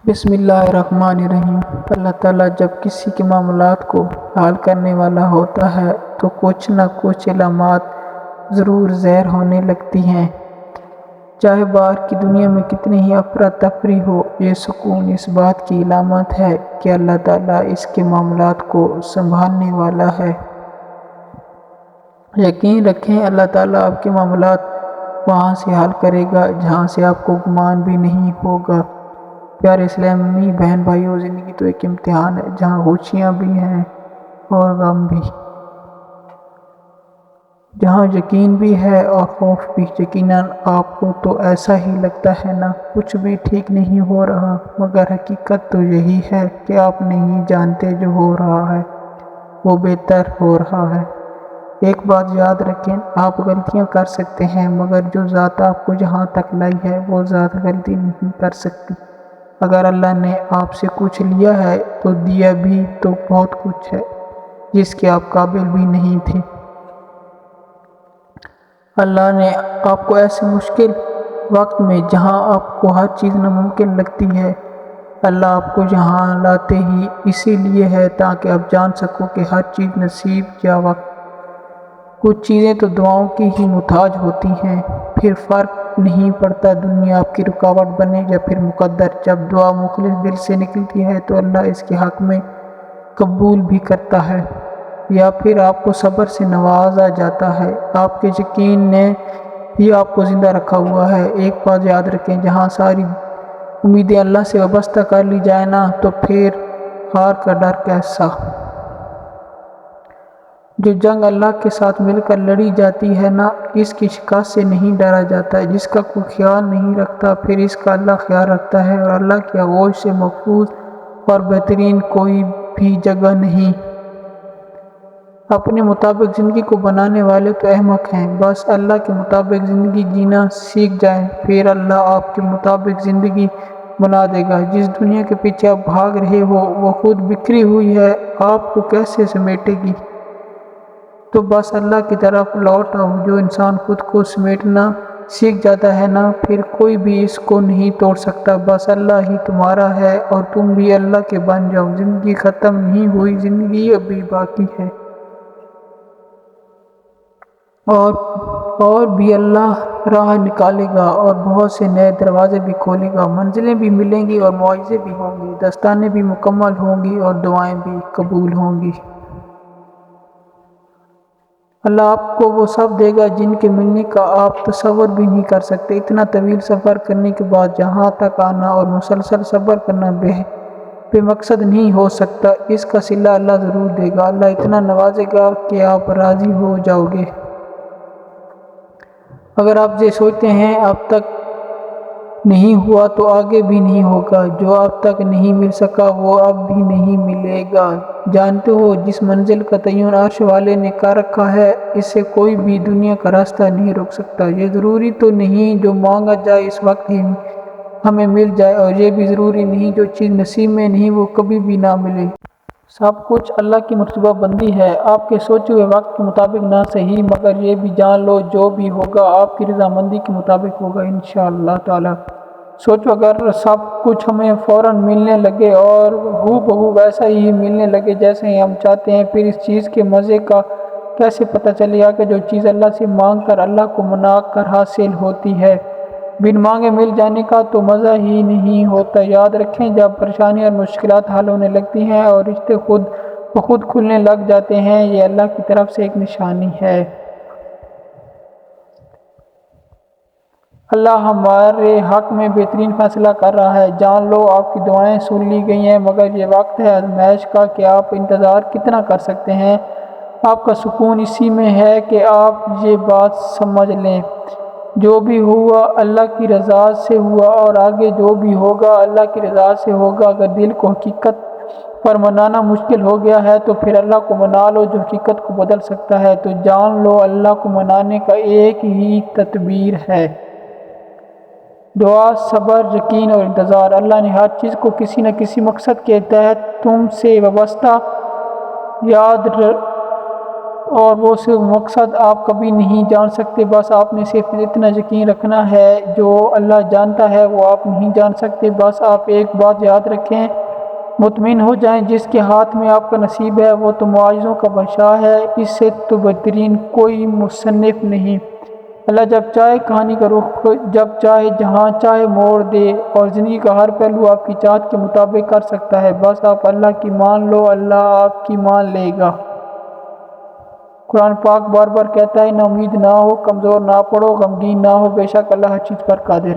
بسم اللہ الرحمن الرحیم۔ اللہ تعالیٰ جب کسی کے معاملات کو حل کرنے والا ہوتا ہے تو کچھ نہ کچھ علامات ضرور ظاہر ہونے لگتی ہیں، چاہے باہر کی دنیا میں کتنی ہی افراتفری ہو۔ یہ سکون اس بات کی علامت ہے کہ اللہ تعالیٰ اس کے معاملات کو سنبھالنے والا ہے۔ یقین رکھیں اللہ تعالیٰ آپ کے معاملات وہاں سے حل کرے گا جہاں سے آپ کو گمان بھی نہیں ہوگا۔ پیارے اسلامی بہن بھائیوں، زندگی تو ایک امتحان ہے جہاں خوشیاں بھی ہیں اور غم بھی، جہاں یقین بھی ہے اور خوف بھی۔ یقیناً آپ کو تو ایسا ہی لگتا ہے نا، کچھ بھی ٹھیک نہیں ہو رہا، مگر حقیقت تو یہی ہے کہ آپ نہیں جانتے جو ہو رہا ہے وہ بہتر ہو رہا ہے۔ ایک بات یاد رکھیں، آپ غلطیاں کر سکتے ہیں مگر جو ذات آپ کو جہاں تک لائی ہے وہ ذات غلطی نہیں کر سکتی۔ اگر اللہ نے آپ سے کچھ لیا ہے تو دیا بھی تو بہت کچھ ہے جس کے آپ قابل بھی نہیں تھے۔ اللہ نے آپ کو ایسے مشکل وقت میں جہاں آپ کو ہر چیز ناممکن لگتی ہے، اللہ آپ کو یہاں لاتے ہی اسی لیے ہے تاکہ آپ جان سکو کہ ہر چیز نصیب یا وقت۔ کچھ چیزیں تو دعاؤں کی ہی محتاج ہوتی ہیں، پھر فرق نہیں پڑتا دنیا آپ کی رکاوٹ بنے یا پھر مقدر۔ جب دعا مخلص دل سے نکلتی ہے تو اللہ اس کے حق میں قبول بھی کرتا ہے، یا پھر آپ کو صبر سے نوازا جاتا ہے۔ آپ کے یقین نے ہی آپ کو زندہ رکھا ہوا ہے۔ ایک بات یاد رکھیں، جہاں ساری امیدیں اللہ سے وابستہ کر لی جائیں نا تو پھر ہار کا ڈر کیسا۔ جو جنگ اللہ کے ساتھ مل کر لڑی جاتی ہے نا، اس کی شکست سے نہیں ڈرا جاتا۔ جس کا کوئی خیال نہیں رکھتا پھر اس کا اللہ خیال رکھتا ہے، اور اللہ کی آغوش سے محفوظ اور بہترین کوئی بھی جگہ نہیں۔ اپنے مطابق زندگی کو بنانے والے تو احمق ہیں، بس اللہ کے مطابق زندگی جینا سیکھ جائیں، پھر اللہ آپ کے مطابق زندگی بنا دے گا۔ جس دنیا کے پیچھے آپ بھاگ رہے ہو وہ خود بکھری ہوئی ہے، آپ کو کیسے سمیٹے گی؟ تو بس اللہ کی طرف لوٹ آؤ۔ جو انسان خود کو سمیٹنا سیکھ جاتا ہے نا، پھر کوئی بھی اس کو نہیں توڑ سکتا۔ بس اللہ ہی تمہارا ہے اور تم بھی اللہ کے بن جاؤ۔ زندگی ختم نہیں ہوئی، زندگی ابھی باقی ہے، اور بھی اللہ راہ نکالے گا اور بہت سے نئے دروازے بھی کھولے گا۔ منزلیں بھی ملیں گی اور معاوضے بھی ہوں گے، داستانیں بھی مکمل ہوں گی اور دعائیں بھی قبول ہوں گی۔ اللہ آپ کو وہ سب دے گا جن کے ملنے کا آپ تصور بھی نہیں کر سکتے۔ اتنا طویل سفر کرنے کے بعد یہاں تک آنا اور مسلسل صبر کرنا بے مقصد نہیں ہو سکتا۔ اس کا صلہ اللہ ضرور دے گا۔ اللہ اتنا نوازے گا کہ آپ راضی ہو جاؤ گے۔ اگر آپ یہ سوچتے ہیں اب تک نہیں ہوا تو آگے بھی نہیں ہوگا، جو اب تک نہیں مل سکا وہ اب بھی نہیں ملے گا۔ جانتے ہو جس منزل کا تعین عرش والے نے کر رکھا ہے، اسے کوئی بھی دنیا کا راستہ نہیں روک سکتا۔ یہ ضروری تو نہیں جو مانگا جائے اس وقت ہی ہمیں مل جائے، اور یہ بھی ضروری نہیں جو چیز نصیب میں نہیں وہ کبھی بھی نہ ملے۔ سب کچھ اللہ کی مرتبہ بندی ہے، آپ کے سوچے ہوئے وقت کے مطابق نہ صحیح، مگر یہ بھی جان لو جو بھی ہوگا آپ کی رضامندی کے مطابق ہوگا انشاءاللہ تعالی۔ سوچو اگر سب کچھ ہمیں فوراً ملنے لگے اور ہو بہو ویسا ہی ملنے لگے جیسے ہی ہم چاہتے ہیں، پھر اس چیز کے مزے کا کیسے پتہ چلے گا کہ جو چیز اللہ سے مانگ کر اللہ کو منا کر حاصل ہوتی ہے، بن مانگے مل جانے کا تو مزہ ہی نہیں ہوتا۔ یاد رکھیں جب پریشانیاں اور مشکلات حل ہونے لگتی ہیں اور رشتے خود بخود کھلنے لگ جاتے ہیں، یہ اللہ کی طرف سے ایک نشانی ہے۔ اللہ ہمارے حق میں بہترین فیصلہ کر رہا ہے۔ جان لو آپ کی دعائیں سن لی گئی ہیں، مگر یہ وقت ہے آزمائش کا کہ آپ انتظار کتنا کر سکتے ہیں۔ آپ کا سکون اسی میں ہے کہ آپ یہ بات سمجھ لیں جو بھی ہوا اللہ کی رضا سے ہوا، اور آگے جو بھی ہوگا اللہ کی رضا سے ہوگا۔ اگر دل کو حقیقت پر منانا مشکل ہو گیا ہے تو پھر اللہ کو منا لو جو حقیقت کو بدل سکتا ہے۔ تو جان لو اللہ کو منانے کا ایک ہی تدبیر ہے، دعا، صبر، یقین اور انتظار۔ اللہ نے ہر چیز کو کسی نہ کسی مقصد کے تحت تم سے وابستہ اور وہ صرف مقصد آپ کبھی نہیں جان سکتے، بس آپ نے صرف اتنا یقین رکھنا ہے جو اللہ جانتا ہے وہ آپ نہیں جان سکتے۔ بس آپ ایک بات یاد رکھیں، مطمئن ہو جائیں، جس کے ہاتھ میں آپ کا نصیب ہے وہ تو معجزوں کا بادشاہ ہے، اس سے تو بہترین کوئی مصنف نہیں۔ اللہ جب چاہے کہانی کا رخ جب چاہے جہاں چاہے موڑ دے، اور زندگی کا ہر پہلو آپ کی چاہت کے مطابق کر سکتا ہے۔ بس آپ اللہ کی مان لو، اللہ آپ کی مان لے گا۔ قرآن پاک بار بار کہتا ہے، نا امید نہ ہو، کمزور نہ پڑو، غمگین نہ ہو، بے شک اللہ ہر چیز پر قادر ہے۔